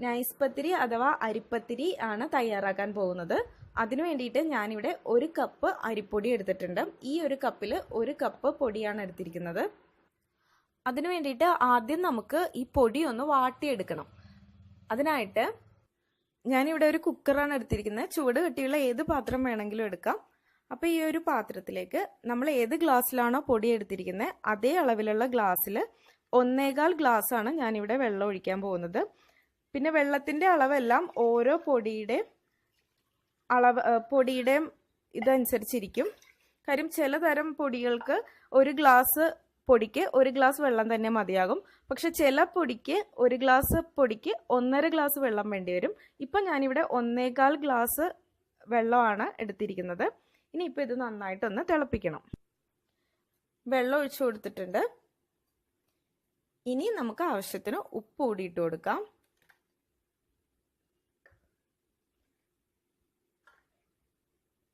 Nice പത്തിരി അഥവാ അരിപ്പത്തിരി ആണ് തയ്യാറാക്കാൻ പോകുന്നത്. അതിനു വേണ്ടിയിട്ട് ഞാനിവിടെ 1 കപ്പ് അരിപ്പൊടി എടുത്തിട്ടുണ്ട്. ഈ ഒരു കപ്പിൽ 1 കപ്പ് പൊടിയാണ് എടുത്തിരിക്കുന്നത്. അതിനു വേണ്ടിയിട്ട് ആദ്യം നമുക്ക് ഈ പൊടി ഒന്ന് വാട്ടിയെടുക്കണം. അതിനായിട്ട് ഞാനിവിടെ ഒരു കുക്കറാണ് എടുത്തിരിക്കുന്നത്. ചുവട് കട്ടിയുള്ള ഏത് പാത്രം വേണമെങ്കിലും എടുക്കാം. അപ്പോൾ ഈ ഒരു പാത്രത്തിലേക്ക് നമ്മൾ ഏത് ഗ്ലാസ്സിലാണോ പൊടി എടുത്തിരിക്കുന്നത് അതേ അളവിലുള്ള ഗ്ലാസ്സിൽ 1.25 ഗ്ലാസ്സാണ് ഞാനിവിടെ വെള്ളം ഒഴിക്കാൻ പോകുന്നത്. പിന്നെ വെള്ളത്തിൻ്റെ അളവെല്ലാം ഓരോ പൊടിയുടെയും ഇതനുസരിച്ചിരിക്കും. കാര്യം ചിലതരം പൊടികൾക്ക് 1 ഗ്ലാസ് പൊടിക്ക് 1 ഗ്ലാസ് വെള്ളം തന്നെ മതിയാകും. പക്ഷെ ചില പൊടിക്ക് 1 ഗ്ലാസ് പൊടിക്ക് 1.5 ഗ്ലാസ് വെള്ളം വേണ്ടി വരും. ഇപ്പം ഞാനിവിടെ 1.25 ഗ്ലാസ് വെള്ളമാണ് എടുത്തിരിക്കുന്നത്. ഇനിയിപ്പോൾ ഇത് നന്നായിട്ടൊന്ന് തിളപ്പിക്കണം. വെള്ളം ഒഴിച്ചു കൊടുത്തിട്ടുണ്ട്. ഇനി നമുക്ക് ആവശ്യത്തിന് ഉപ്പ് കൂടി ഇട്ട് കൊടുക്കാം.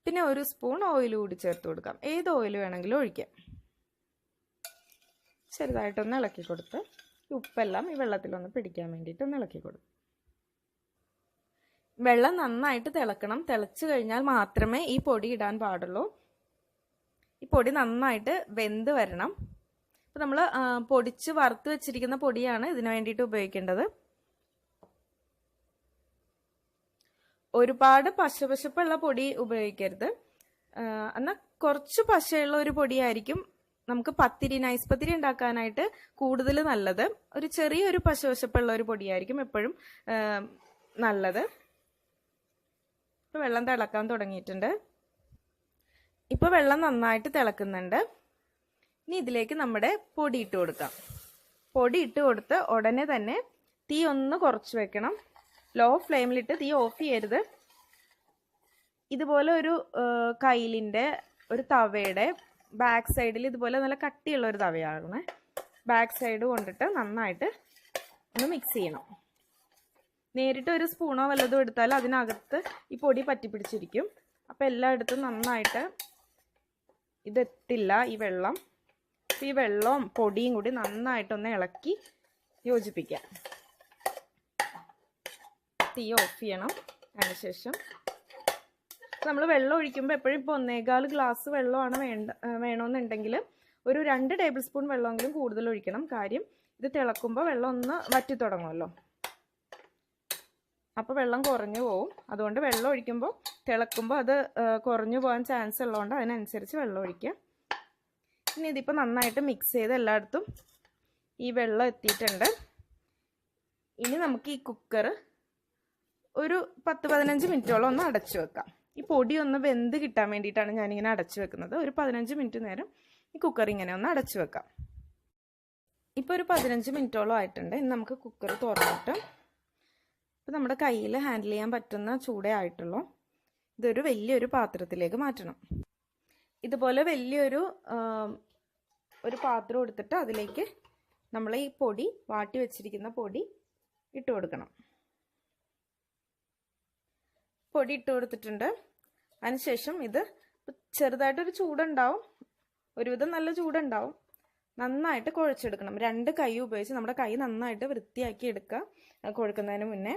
പിന്നെ 1 സ്പൂൺ ഓയിൽ കൂടി ചേർത്ത് കൊടുക്കാം. ഏത് ഓയിൽ വേണമെങ്കിലും ഒഴിക്കാം. ചെറുതായിട്ടൊന്ന് ഇളക്കി കൊടുത്ത് ഉപ്പെല്ലാം ഈ വെള്ളത്തിലൊന്ന് പിടിക്കാൻ വേണ്ടിയിട്ടൊന്ന് ഇളക്കി കൊടുക്കും. വെള്ളം നന്നായിട്ട് തിളക്കണം. തിളച്ചു കഴിഞ്ഞാൽ മാത്രമേ ഈ പൊടി ഇടാൻ പാടുള്ളൂ. ഈ പൊടി നന്നായിട്ട് വെന്ത് വരണം. അപ്പോൾ നമ്മൾ പൊടിച്ച് വറുത്ത് വെച്ചിരിക്കുന്ന പൊടിയാണ് ഇതിനു വേണ്ടിയിട്ട് ഉപയോഗിക്കേണ്ടത്. ഒരുപാട് പശപശപ്പുള്ള പൊടി ഉപയോഗിക്കരുത്. എന്നാൽ കുറച്ച് പശയുള്ള ഒരു പൊടിയായിരിക്കും നമുക്ക് നൈസ് പത്തിരി ഉണ്ടാക്കാനായിട്ട് കൂടുതൽ നല്ലത്. ഒരു ചെറിയൊരു പശപശപ്പുള്ള ഒരു പൊടിയായിരിക്കും എപ്പോഴും നല്ലത്. ഇപ്പോൾ വെള്ളം തിളക്കാൻ തുടങ്ങിയിട്ടുണ്ട്. ഇപ്പോൾ വെള്ളം നന്നായിട്ട് തിളക്കുന്നുണ്ട്. ഇനി ഇതിലേക്ക് നമ്മുടെ പൊടി ഇട്ട് കൊടുക്കാം. പൊടി ഇട്ട് കൊടുത്ത് ഉടനെ തന്നെ തീ ഒന്ന് കുറച്ച് വെക്കണം. ലോ ഫ്ലെയിമിലിട്ട് തീ ഓഫ് ചെയ്യരുത്. ഇതുപോലെ ഒരു കയ്യിലിൻ്റെ ഒരു തവയുടെ ബാക്ക് സൈഡിൽ ഇതുപോലെ നല്ല കട്ടിയുള്ള ഒരു തവയാണ്. ബാക്ക് സൈഡ് കൊണ്ടിട്ട് നന്നായിട്ട് ഒന്ന് മിക്സ് ചെയ്യണം. നേരിട്ട് ഒരു സ്പൂണോ വല്ലതും എടുത്താൽ അതിനകത്ത് ഈ പൊടി പറ്റിപ്പിടിച്ചിരിക്കും. അപ്പോൾ എല്ലായിടത്തും നന്നായിട്ട് ഇതെത്തില്ല ഈ വെള്ളം. ഈ വെള്ളവും പൊടിയും കൂടി നന്നായിട്ടൊന്ന് ഇളക്കി യോജിപ്പിക്കാം. തീ ഓഫ് ചെയ്യണം. അതിനുശേഷം നമ്മൾ വെള്ളം ഒഴിക്കുമ്പോൾ എപ്പോഴും ഇപ്പോൾ 1.25 ഗ്ലാസ് വെള്ളമാണ് വേണമെന്നുണ്ടെങ്കിൽ ഒരു 2 ടേബിൾ സ്പൂൺ വെള്ളമെങ്കിലും കൂടുതൽ ഒഴിക്കണം. കാര്യം ഇത് തിളക്കുമ്പോൾ വെള്ളം ഒന്ന് വറ്റി തുടങ്ങുമല്ലോ. അപ്പോൾ വെള്ളം കുറഞ്ഞു പോവും. അതുകൊണ്ട് വെള്ളം ഒഴിക്കുമ്പോൾ തിളക്കുമ്പോൾ അത് കുറഞ്ഞു പോകാൻ ചാൻസ് ഉള്ളതുകൊണ്ട് അതിനനുസരിച്ച് വെള്ളം ഒഴിക്കുക. ഇനി ഇതിപ്പോൾ നന്നായിട്ട് മിക്സ് ചെയ്ത് എല്ലായിടത്തും ഈ വെള്ളം എത്തിയിട്ടുണ്ട്. ഇനി നമുക്ക് ഈ കുക്കർ ഒരു 10-15 മിനിറ്റോളം ഒന്ന് അടച്ചു വെക്കാം. ഈ പൊടി ഒന്ന് വെന്ത് കിട്ടാൻ വേണ്ടിയിട്ടാണ് ഞാനിങ്ങനെ അടച്ചു വെക്കുന്നത്. ഒരു 15 മിനിറ്റ് നേരം ഈ കുക്കർ ഇങ്ങനെ ഒന്ന് അടച്ചു വെക്കാം. ഇപ്പോൾ ഒരു 15 മിനിറ്റോളം ആയിട്ടുണ്ട്. ഇനി നമുക്ക് കുക്കർ തുറന്നിട്ട് ഇപ്പോൾ നമ്മുടെ കയ്യിൽ ഹാൻഡിൽ ചെയ്യാൻ പറ്റുന്ന ചൂടേ ആയിട്ടുള്ളൂ. ഇതൊരു വലിയൊരു പാത്രത്തിലേക്ക് മാറ്റണം. ഇതുപോലെ വലിയൊരു പാത്രം എടുത്തിട്ട് അതിലേക്ക് നമ്മൾ ഈ പൊടി വാട്ടി വെച്ചിരിക്കുന്ന പൊടി ഇട്ട് കൊടുക്കണം. പൊടി ഇട്ട് കൊടുത്തിട്ടുണ്ട്. അതിനുശേഷം ഇത് ചെറുതായിട്ടൊരു ചൂടുണ്ടാവും. ഒരുവിധം നല്ല ചൂടുണ്ടാവും. നന്നായിട്ട് കുഴച്ചെടുക്കണം. 2 കൈ ഉപയോഗിച്ച് നമ്മുടെ കൈ നന്നായിട്ട് വൃത്തിയാക്കി എടുക്കുക കുഴക്കുന്നതിന് മുന്നേ.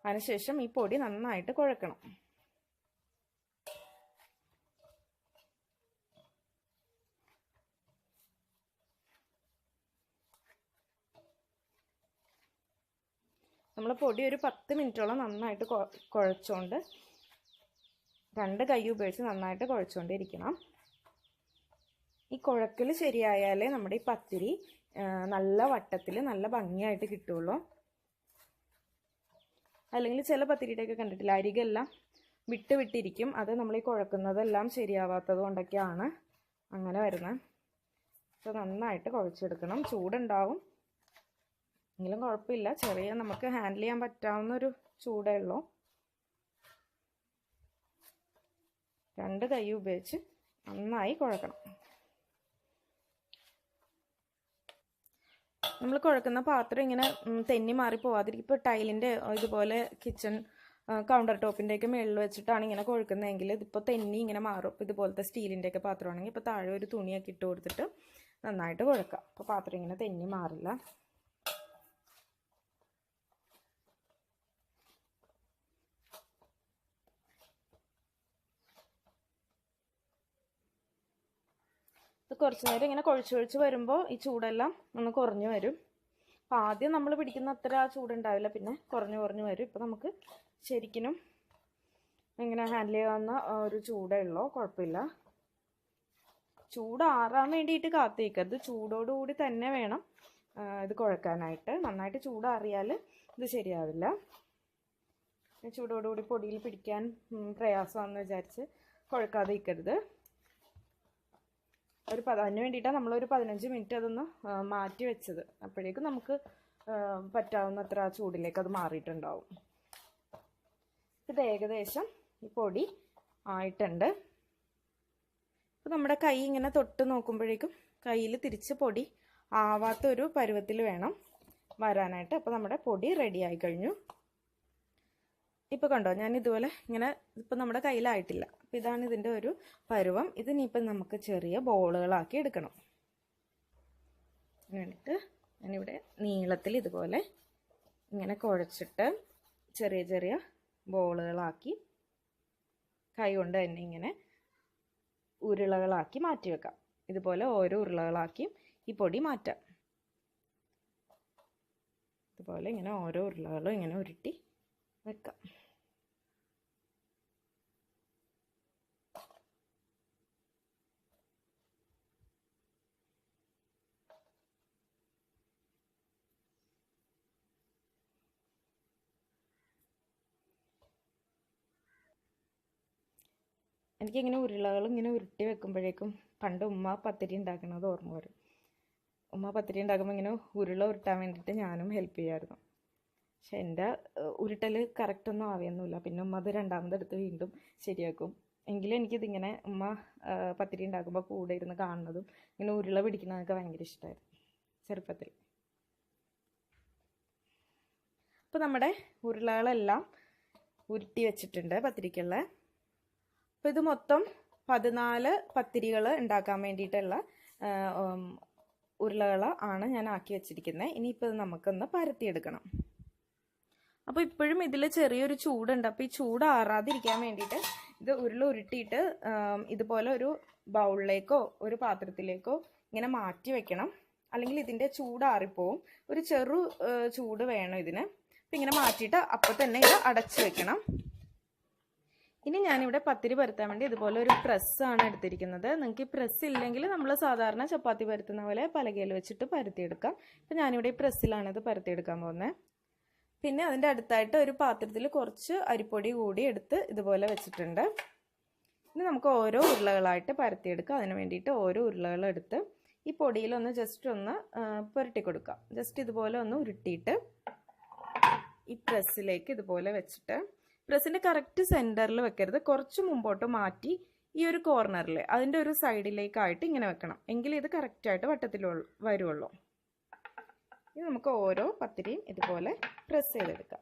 അതിനുശേഷം ഈ പൊടി നന്നായിട്ട് കുഴക്കണം. നമ്മൾ പൊടി ഒരു 10 മിനിറ്റോളം നന്നായിട്ട് കുഴച്ചുകൊണ്ട് 2 കൈ ഉപയോഗിച്ച് നന്നായിട്ട് കുഴച്ചുകൊണ്ടിരിക്കണം. ഈ കുഴക്കൽ ശരിയായാലേ നമ്മുടെ ഈ പത്തിരി നല്ല വട്ടത്തിൽ നല്ല ഭംഗിയായിട്ട് കിട്ടുള്ളൂ. അല്ലെങ്കിൽ ചില പത്തിരിയുടെയൊക്കെ കണ്ടിട്ടില്ല, അരികെല്ലാം വിട്ടിരിക്കും. അത് നമ്മൾ ഈ കുഴക്കുന്നതെല്ലാം ശരിയാവാത്തത് കൊണ്ടൊക്കെയാണ് അങ്ങനെ വരുന്നത്. അപ്പോൾ നന്നായിട്ട് കുഴച്ചെടുക്കണം. ചൂടുണ്ടാവും എങ്കിലും കുഴപ്പമില്ല. ചെറിയ നമുക്ക് ഹാൻഡിൽ ചെയ്യാൻ പറ്റാവുന്നൊരു ചൂടേ ഉള്ളൂ. 2 കൈ ഉപയോഗിച്ച് നന്നായി കുഴക്കണം. നമ്മൾ കുഴക്കുന്ന പാത്രം ഇങ്ങനെ തെന്നി മാറി പോവാതിരിക്കും. ഇപ്പോൾ ടൈലിൻ്റെ ഇതുപോലെ കിച്ചൺ കൗണ്ടർ ടോപ്പിൻ്റെയൊക്കെ മുകളിൽ വെച്ചിട്ടാണ് ഇങ്ങനെ കുഴക്കുന്നതെങ്കിൽ ഇതിപ്പോൾ തെന്നി ഇങ്ങനെ മാറും. ഇപ്പോൾ ഇതുപോലത്തെ സ്റ്റീലിൻ്റെയൊക്കെ പാത്രമാണെങ്കിൽ ഇപ്പോൾ താഴെ ഒരു തുണിയൊക്കെ ഇട്ട് കൊടുത്തിട്ട് നന്നായിട്ട് കുഴക്കാം. അപ്പോൾ പാത്രം ഇങ്ങനെ തെന്നി മാറില്ല. ഇത് കുറച്ച് നേരം ഇങ്ങനെ കുഴച്ച് വരുമ്പോൾ ഈ ചൂടെല്ലാം ഒന്ന് കുറഞ്ഞു വരും. അപ്പോൾ ആദ്യം നമ്മൾ പിടിക്കുന്ന അത്ര ആ ചൂടുണ്ടാവില്ല, പിന്നെ കുറഞ്ഞു വരും. ഇപ്പോൾ നമുക്ക് ശരിക്കും ഇങ്ങനെ ഹാൻഡിൽ ചെയ്യാവുന്ന ഒരു ചൂടേ ഉള്ളൂ, കുഴപ്പമില്ല. ചൂടാറാൻ വേണ്ടിയിട്ട് കാത്തിരിക്കരുത്, ചൂടോടുകൂടി തന്നെ വേണം ഇത് കുഴക്കാനായിട്ട്. നന്നായിട്ട് ചൂടാറിയാൽ ഇത് ശരിയാവില്ല. ചൂടോടുകൂടി പൊടിയിൽ പിടിക്കാൻ പ്രയാസമാണെന്ന് വിചാരിച്ച് കുഴക്കാതെ ഇരിക്കരുത്. അതിന് വേണ്ടിയിട്ടാണ് നമ്മളൊരു 15 മിനിറ്റ് അതൊന്ന് മാറ്റി വെച്ചത്. അപ്പോഴേക്കും നമുക്ക് പറ്റാവുന്നത്ര ആ ചൂടിലേക്ക് അത് മാറിയിട്ടുണ്ടാവും. ഇത് ഏകദേശം ഈ പൊടി ആയിട്ടുണ്ട്. അപ്പോൾ നമ്മുടെ കൈ ഇങ്ങനെ തൊട്ട് നോക്കുമ്പോഴേക്കും കയ്യിൽ തിരിച്ച് പൊടി ആവാത്തൊരു പരുവത്തിൽ വേണം വരാനായിട്ട്. അപ്പോൾ നമ്മുടെ പൊടി റെഡി ആയി കഴിഞ്ഞു. ഇപ്പോൾ കണ്ടോ, ഞാൻ ഇതുപോലെ ഇങ്ങനെ ഇപ്പം നമ്മുടെ കയ്യിലായിട്ടില്ല. അപ്പോൾ ഇതാണ് ഇതിൻ്റെ ഒരു പരുവം. ഇതിനിപ്പം നമുക്ക് ചെറിയ ബോളുകളാക്കി എടുക്കണം. എന്നിട്ട് ഞാനിവിടെ നീളത്തിൽ ഇതുപോലെ ഇങ്ങനെ കുഴച്ചിട്ട് ചെറിയ ചെറിയ ബോളുകളാക്കി കൈ കൊണ്ട് തന്നെ ഇങ്ങനെ ഉരുളകളാക്കി മാറ്റി വെക്കാം. ഇതുപോലെ ഓരോ ഉരുളകളാക്കി ഈ പൊടി മാറ്റാം. ഇതുപോലെ ഇങ്ങനെ ഓരോ ഉരുളകളും ഇങ്ങനെ ഉരുട്ടി വെക്കാം. എനിക്കിങ്ങനെ ഉരുളകൾ ഇങ്ങനെ ഉരുട്ടി വെക്കുമ്പോഴേക്കും പണ്ട് ഉമ്മ പത്തിരി ഉണ്ടാക്കുന്നത് ഓർമ്മ വരും. ഉമ്മ പത്തിരി ഉണ്ടാക്കുമ്പോൾ ഇങ്ങനെ ഉരുള ഉരുട്ടാൻ വേണ്ടിയിട്ട് ഞാനും ഹെൽപ്പ് ചെയ്യായിരുന്നു. പക്ഷെ എൻ്റെ ഉരുട്ടൽ കറക്റ്റൊന്നും ആവുകയൊന്നുമില്ല. പിന്നെ ഉമ്മ അത് രണ്ടാമതെടുത്ത് വീണ്ടും ശരിയാക്കും. എങ്കിലും എനിക്കിതിങ്ങനെ ഉമ്മ പത്തിരി ഉണ്ടാക്കുമ്പോൾ കൂടെ ഇരുന്ന് കാണുന്നതും ഇങ്ങനെ ഉരുള പിടിക്കുന്നതൊക്കെ ഭയങ്കര ഇഷ്ടമായിരുന്നു ചെറുപ്പത്തിൽ. അപ്പോൾ നമ്മുടെ ഉരുളകളെല്ലാം ഉരുട്ടി വെച്ചിട്ടുണ്ട് പത്തിരിക്കുള്ള. അപ്പോൾ ഇത് മൊത്തം 14 പത്തിരികൾ ഉണ്ടാക്കാൻ വേണ്ടിയിട്ടുള്ള ഉരുളകൾ ആണ് ഞാൻ ആക്കി വെച്ചിരിക്കുന്നത്. ഇനിയിപ്പോൾ ഇത് നമുക്കൊന്ന് പരത്തിയെടുക്കണം. അപ്പോൾ ഇപ്പോഴും ഇതിൽ ചെറിയൊരു ചൂടുണ്ട്. അപ്പോൾ ഈ ചൂട് ആറാതിരിക്കാൻ വേണ്ടിയിട്ട് ഇത് ഉരുട്ടിയിട്ട് ഇതുപോലെ ഒരു ബൗളിലേക്കോ ഒരു പാത്രത്തിലേക്കോ ഇങ്ങനെ മാറ്റി വെക്കണം. അല്ലെങ്കിൽ ഇതിൻ്റെ ചൂടാറിപ്പോവും. ഒരു ചെറു ചൂട് വേണം ഇതിന്. അപ്പം ഇങ്ങനെ മാറ്റിയിട്ട് അപ്പം തന്നെ ഇത് അടച്ചു വെക്കണം. ഇനി ഞാനിവിടെ പത്തിരി പരത്താൻ വേണ്ടി ഇതുപോലെ ഒരു പ്രസ്സാണ് എടുത്തിരിക്കുന്നത്. നിങ്ങൾക്ക് ഈ പ്രസ് ഇല്ലെങ്കിൽ നമ്മൾ സാധാരണ ചപ്പാത്തി പരത്തുന്ന പോലെ പലകയിൽ വെച്ചിട്ട് പരത്തിയെടുക്കാം. അപ്പം ഞാനിവിടെ ഈ പ്രസ്സിലാണ് ഇത് പരത്തിയെടുക്കാൻ പോകുന്നത്. പിന്നെ അതിൻ്റെ അടുത്തായിട്ട് ഒരു പാത്രത്തിൽ കുറച്ച് അരിപ്പൊടി കൂടി എടുത്ത് ഇതുപോലെ വെച്ചിട്ടുണ്ട്. ഇനി നമുക്ക് ഓരോ ഉരുളകളായിട്ട് പരത്തിയെടുക്കാം. അതിന് വേണ്ടിയിട്ട് ഓരോ ഉരുളകളെടുത്ത് ഈ പൊടിയിലൊന്ന് ജസ്റ്റ് ഒന്ന് പുരട്ടി കൊടുക്കാം. ജസ്റ്റ് ഇതുപോലെ ഒന്ന് ഉരുട്ടിയിട്ട് ഈ പ്രസ്സിലേക്ക് ഇതുപോലെ വെച്ചിട്ട് പ്രസ്സിൻ്റെ കറക്റ്റ് സെൻറ്ററിൽ വെക്കരുത്, കുറച്ച് മുമ്പോട്ട് മാറ്റി ഈ ഒരു കോർണറിൽ അതിൻ്റെ ഒരു സൈഡിലേക്കായിട്ട് ഇങ്ങനെ വെക്കണം. എങ്കിൽ ഇത് കറക്റ്റായിട്ട് വട്ടത്തിൽ വരുള്ളൂ. ഇനി നമുക്ക് ഓരോ പത്തിരിയും ഇതുപോലെ പ്രസ് ചെയ്തെടുക്കാം.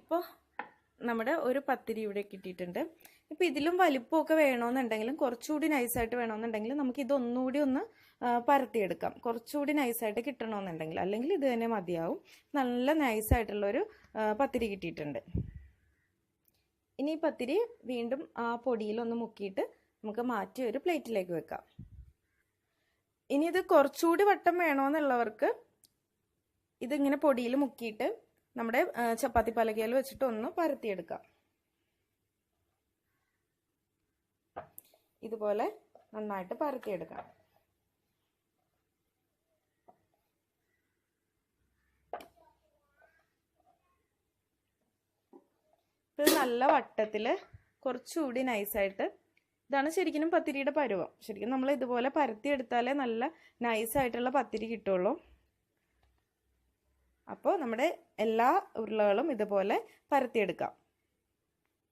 ഇപ്പോൾ നമ്മുടെ ഒരു പത്തിരി ഇവിടെ കിട്ടിയിട്ടുണ്ട്. ഇപ്പോൾ ഇതിലും വലിപ്പമൊക്കെ വേണമെന്നുണ്ടെങ്കിലും കുറച്ചുകൂടി നൈസായിട്ട് വേണമെന്നുണ്ടെങ്കിൽ നമുക്ക് ഇതൊന്നുകൂടി ഒന്ന് പരത്തിയെടുക്കാം. കുറച്ചുകൂടി നൈസായിട്ട് കിട്ടണമെന്നുണ്ടെങ്കിൽ, അല്ലെങ്കിൽ ഇത് തന്നെ മതിയാവും. നല്ല നൈസായിട്ടുള്ളൊരു പത്തിരി കിട്ടിയിട്ടുണ്ട്. ഇനി ഈ പത്തിരി വീണ്ടും ആ പൊടിയിലൊന്ന് മുക്കിയിട്ട് നമുക്ക് മാറ്റി ഒരു പ്ലേറ്റിലേക്ക് വെക്കാം. ഇനി ഇത് കുറച്ചുകൂടി വട്ടം വേണമെന്നുള്ളവർക്ക് ഇതിങ്ങനെ പൊടിയിൽ മുക്കിയിട്ട് നമ്മുടെ ചപ്പാത്തി പലകയിൽ വെച്ചിട്ട് ഒന്ന് പരത്തിയെടുക്കാം. ഇതുപോലെ നന്നായിട്ട് പരത്തിയെടുക്കാം. ഇത് നല്ല വട്ടത്തിൽ കുറച്ചുകൂടി നൈസായിട്ട്, ഇതാണ് ശരിക്കും പത്തിരിയുടെ പരുവം. ശരിക്കും നമ്മൾ ഇതുപോലെ പരത്തിയെടുത്താലേ നല്ല നൈസായിട്ടുള്ള പത്തിരി കിട്ടുള്ളൂ. അപ്പോൾ നമ്മുടെ എല്ലാ ഉരുളകളും ഇതുപോലെ പരത്തിയെടുക്കാം.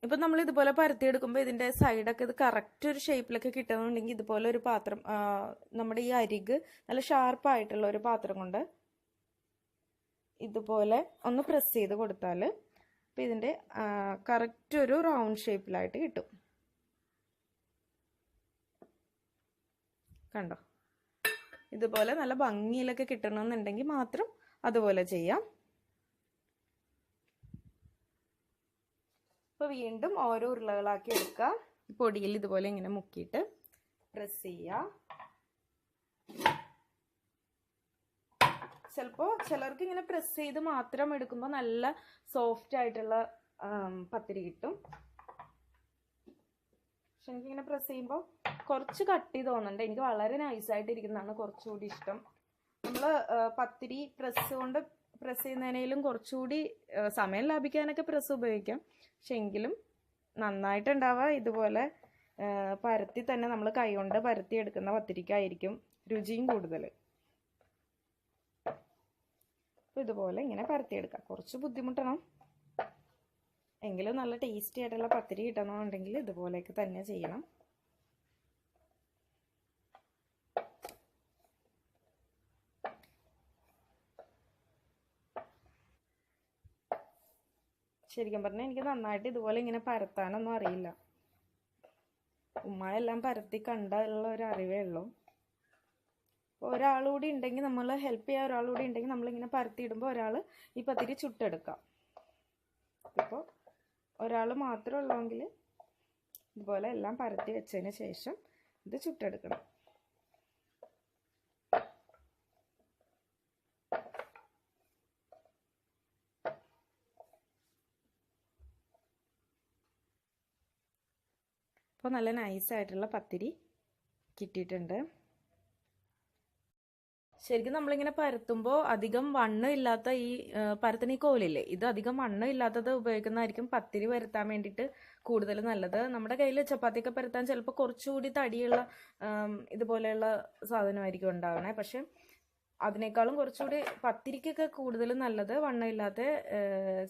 ഇപ്പം നമ്മൾ ഇതുപോലെ പരത്തിയെടുക്കുമ്പോൾ ഇതിൻ്റെ സൈഡൊക്കെ ഇത് കറക്റ്റ് ഒരു ഷേപ്പിലൊക്കെ കിട്ടണമെന്നുണ്ടെങ്കിൽ ഇതുപോലെ ഒരു പാത്രം, നമ്മുടെ ഈ അരിക് നല്ല ഷാർപ്പായിട്ടുള്ള ഒരു പാത്രം കൊണ്ട് ഇതുപോലെ ഒന്ന് പ്രസ് ചെയ്ത് കൊടുത്താൽ ഇപ്പം ഇതിൻ്റെ കറക്റ്റ് ഒരു റൗണ്ട് ഷേപ്പിലായിട്ട് കിട്ടും. കണ്ടോ? ഇതുപോലെ നല്ല ഭംഗിയിലൊക്കെ കിട്ടണമെന്നുണ്ടെങ്കിൽ മാത്രം അതുപോലെ ചെയ്യാം. അപ്പോൾ വീണ്ടും ഓരോ ഉരുളകളാക്കി എടുക്കുക. ഈ പൊടിയിൽ ഇതുപോലെ ഇങ്ങനെ മുക്കിയിട്ട് പ്രസ് ചെയ്യുക. ചിലപ്പോൾ ചിലർക്ക് ഇങ്ങനെ പ്രസ് ചെയ്ത് മാത്രം എടുക്കുമ്പോൾ നല്ല സോഫ്റ്റ് ആയിട്ടുള്ള പത്തിരി കിട്ടും. പക്ഷെ എനിക്കിങ്ങനെ പ്രസ് ചെയ്യുമ്പോൾ കുറച്ച് കട്ടി തോന്നുന്നുണ്ട്. എനിക്ക് വളരെ നൈസായിട്ട് ഇരിക്കുന്നതാണ് കുറച്ചുകൂടി ഇഷ്ടം. നമ്മൾ പത്തിരി പ്രസ് ചെയ്യുന്നതിനേലും കുറച്ചുകൂടി സമയം ലാഭിക്കാനൊക്കെ പ്രസ് ഉപയോഗിക്കാം. പക്ഷെ എങ്കിലും നന്നായിട്ടുണ്ടാവുക ഇതുപോലെ പരത്തി തന്നെ നമ്മൾ കൈകൊണ്ട് പരത്തി എടുക്കുന്ന പത്തിരിക്കായിരിക്കും രുചിയും കൂടുതൽ. അപ്പോൾ ഇതുപോലെ ഇങ്ങനെ പരത്തിയെടുക്കാം. കുറച്ച് ബുദ്ധിമുട്ടണം, എങ്കിലും നല്ല ടേസ്റ്റി ആയിട്ടുള്ള പത്തിരി കിട്ടണമെന്നുണ്ടെങ്കിൽ ഇതുപോലെയൊക്കെ തന്നെ ചെയ്യണം. ശരിക്കും പറഞ്ഞാൽ എനിക്ക് നന്നായിട്ട് ഇതുപോലെ ഇങ്ങനെ പരത്താനൊന്നും അറിയില്ല. ഉമ്മയെല്ലാം പരത്തി കണ്ടുള്ള ഒരു അറിവേ ഉള്ളൂ. അപ്പോൾ ഒരാളുകൂടി ഉണ്ടെങ്കിൽ, നമ്മൾ ഹെൽപ്പ് ചെയ്യാൻ ഒരാളുകൂടി ഉണ്ടെങ്കിൽ നമ്മളിങ്ങനെ പരത്തിയിടുമ്പോൾ ഒരാൾ ഈ പത്തിരി ചുട്ടെടുക്കാം. ഇപ്പോൾ ഒരാൾ മാത്രമേ ഉള്ളെങ്കിൽ ഇതുപോലെ എല്ലാം പരത്തി വെച്ചതിന് ശേഷം ഇത് ചുട്ടെടുക്കണം. അപ്പോൾ നല്ല നൈസായിട്ടുള്ള പത്തിരി കിട്ടിയിട്ടുണ്ട്. ശരിക്കും നമ്മളിങ്ങനെ പരത്തുമ്പോൾ അധികം വണ്ണം ഇല്ലാത്ത ഈ പരത്തണ ഈ കോലില്ലേ, ഇത് അധികം വണ്ണം ഇല്ലാത്തത് ഉപയോഗിക്കുന്നതായിരിക്കും പത്തിരി പരത്താൻ വേണ്ടിയിട്ട് കൂടുതൽ നല്ലത്. നമ്മുടെ കയ്യിൽ ചപ്പാത്തിയൊക്കെ പരത്താൻ ചിലപ്പോൾ കുറച്ചുകൂടി തടിയുള്ള ഇതുപോലെയുള്ള സാധനമായിരിക്കും ഉണ്ടാവണേ. പക്ഷെ അതിനേക്കാളും കുറച്ചുകൂടി പത്തിരിക്കൊക്കെ കൂടുതൽ നല്ലത് വണ്ണം ഇല്ലാത്ത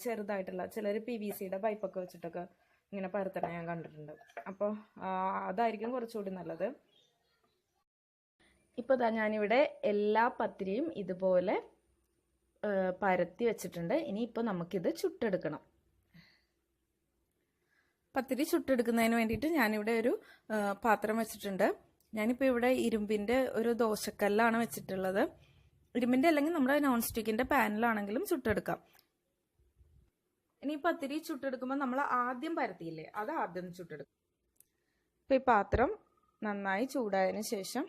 ചെറുതായിട്ടുള്ള, ചിലർ PVCയുടെ പൈപ്പൊക്കെ വെച്ചിട്ടൊക്കെ ഇങ്ങനെ പരത്തണ ഞാൻ കണ്ടിട്ടുണ്ട്. അപ്പോൾ അതായിരിക്കും കുറച്ചുകൂടി നല്ലത്. ഇപ്പോൾ ഞാനിവിടെ എല്ലാ പത്തിരിയും ഇതുപോലെ പരത്തി വെച്ചിട്ടുണ്ട്. ഇനിയിപ്പോൾ നമുക്കിത് ചുട്ടെടുക്കണം. പത്തിരി ചുട്ടെടുക്കുന്നതിന് വേണ്ടിയിട്ട് ഞാനിവിടെ ഒരു പാത്രം വെച്ചിട്ടുണ്ട്. ഞാനിപ്പോൾ ഇവിടെ ഇരുമ്പിൻ്റെ ഒരു ദോശക്കല്ലാണ് വെച്ചിട്ടുള്ളത്. ഇരുമ്പിൻ്റെ അല്ലെങ്കിൽ നമ്മുടെ നോൺ സ്റ്റിക്കിൻ്റെ പാനിലാണെങ്കിലും ചുട്ടെടുക്കാം. ഇനി പത്തിരി ചുട്ടെടുക്കുമ്പോൾ നമ്മൾ ആദ്യം പരത്തിയില്ലേ, അത് ആദ്യം ചുട്ടെടുക്കും. ഇപ്പോൾ ഈ പാത്രം നന്നായി ചൂടായതിന് ശേഷം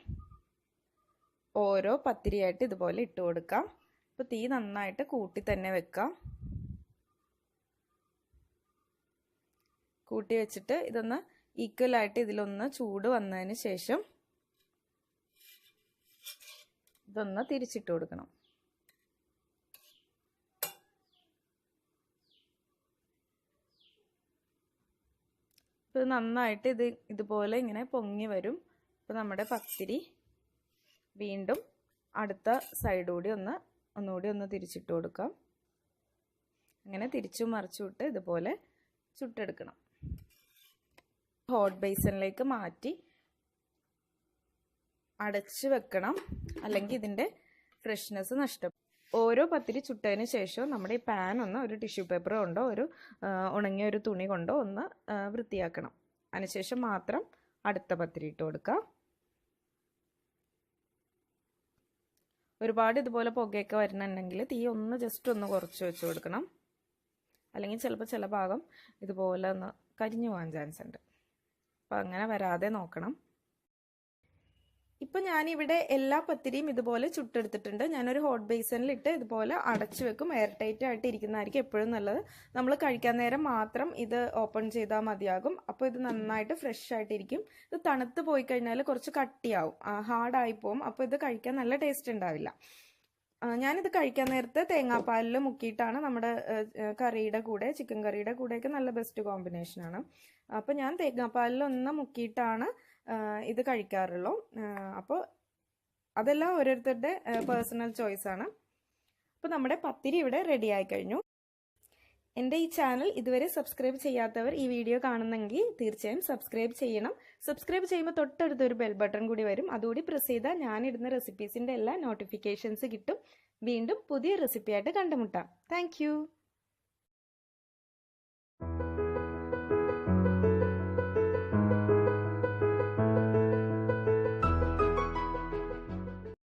ഓരോ പത്തിരിയായിട്ട് ഇതുപോലെ ഇട്ട് കൊടുക്കാം. ഇപ്പോൾ തീ നന്നായിട്ട് കൂട്ടി തന്നെ വെക്കാം. കൂട്ടി വെച്ചിട്ട് ഇതൊന്ന് ഈക്വലായിട്ട് ഇതിലൊന്ന് ചൂട് വന്നതിന് ശേഷം ഇതൊന്ന് തിരിച്ചിട്ട് കൊടുക്കണം. ഇത് നന്നായിട്ട് ഇതുപോലെ ഇങ്ങനെ പൊങ്ങി വരും. അപ്പോൾ നമ്മുടെ പത്തിരി വീണ്ടും അടുത്ത സൈഡ് കൂടി ഒന്നുകൂടി ഒന്ന് തിരിച്ചിട്ട് കൊടുക്കാം. അങ്ങനെ തിരിച്ചും മറിച്ചും ഇട്ട് ഇതുപോലെ ചുട്ടെടുക്കണം. ഹോട്ട് ബേസിനിലേക്ക് മാറ്റി അടച്ച് വെക്കണം, അല്ലെങ്കിൽ ഇതിൻ്റെ ഫ്രഷ്നെസ് നഷ്ടപ്പെടും. ഓരോ പത്തിരി ചുട്ടതിന് ശേഷം നമ്മുടെ ഈ പാൻ ഒന്ന് ഒരു ടിഷ്യൂ പേപ്പർ കൊണ്ടോ ഒരു ഉണങ്ങിയ ഒരു തുണി കൊണ്ടോ ഒന്ന് വൃത്തിയാക്കണം. അതിനുശേഷം മാത്രം അടുത്ത പത്തിരി ഇട്ട് കൊടുക്കാം. ഒരുപാട് ഇതുപോലെ പുകയൊക്കെ വരുന്നുണ്ടെങ്കിൽ തീ ഒന്ന് ജസ്റ്റ് ഒന്ന് കുറച്ച് വെച്ച് കൊടുക്കണം, അല്ലെങ്കിൽ ചിലപ്പോൾ ചില ഭാഗം ഇതുപോലെ ഒന്ന് കരിഞ്ഞു പോകാൻ ചാൻസ് ഉണ്ട്. അപ്പോൾ അങ്ങനെ വരാതെ നോക്കണം. ഇപ്പം ഞാനിവിടെ എല്ലാ പത്തിരിയും ഇതുപോലെ ചുട്ടെടുത്തിട്ടുണ്ട്. ഞാനൊരു ഹോട്ട് ബേസിനിലിട്ട് ഇതുപോലെ അടച്ചു വെക്കും. എയർ ടൈറ്റ് ആയിട്ട് ഇരിക്കുന്നതായിരിക്കും എപ്പോഴും നല്ലത്. നമ്മൾ കഴിക്കാൻ നേരം മാത്രം ഇത് ഓപ്പൺ ചെയ്താൽ മതിയാകും. അപ്പോൾ ഇത് നന്നായിട്ട് ഫ്രഷ് ആയിട്ടിരിക്കും. ഇത് തണുത്ത് പോയി കഴിഞ്ഞാൽ കുറച്ച് കട്ടിയാവും, ഹാർഡായി പോവും. അപ്പോൾ ഇത് കഴിക്കാൻ നല്ല ടേസ്റ്റ് ഉണ്ടാവില്ല. ഞാനിത് കഴിക്കാൻ നേരത്തെ തേങ്ങാപ്പാലിൽ മുക്കിയിട്ടാണ് നമ്മുടെ കറിയുടെ കൂടെ, ചിക്കൻ കറിയുടെ കൂടെയൊക്കെ നല്ല ബെസ്റ്റ് കോമ്പിനേഷനാണ്. അപ്പോൾ ഞാൻ തേങ്ങാപ്പാലിലൊന്ന് മുക്കിയിട്ടാണ് ഇത് കഴിക്കാറുള്ളൂ. അപ്പോൾ അതെല്ലാം ഓരോരുത്തരുടെ പേഴ്സണൽ ചോയ്സാണ്. അപ്പോൾ നമ്മുടെ പത്തിരി ഇവിടെ റെഡി ആയി കഴിഞ്ഞു. എൻ്റെ ഈ ചാനൽ ഇതുവരെ സബ്സ്ക്രൈബ് ചെയ്യാത്തവർ ഈ വീഡിയോ കാണുന്നെങ്കിൽ തീർച്ചയായും സബ്സ്ക്രൈബ് ചെയ്യണം. സബ്സ്ക്രൈബ് ചെയ്യുമ്പോൾ തൊട്ടടുത്തൊരു ബെൽ ബട്ടൺ കൂടി വരും. അതുകൂടി പ്രസ് ചെയ്താൽ ഞാനിടുന്ന റെസിപ്പീസിൻ്റെ എല്ലാ നോട്ടിഫിക്കേഷൻസ് കിട്ടും. വീണ്ടും പുതിയ റെസിപ്പിയായിട്ട് കണ്ടുമുട്ടാം. താങ്ക്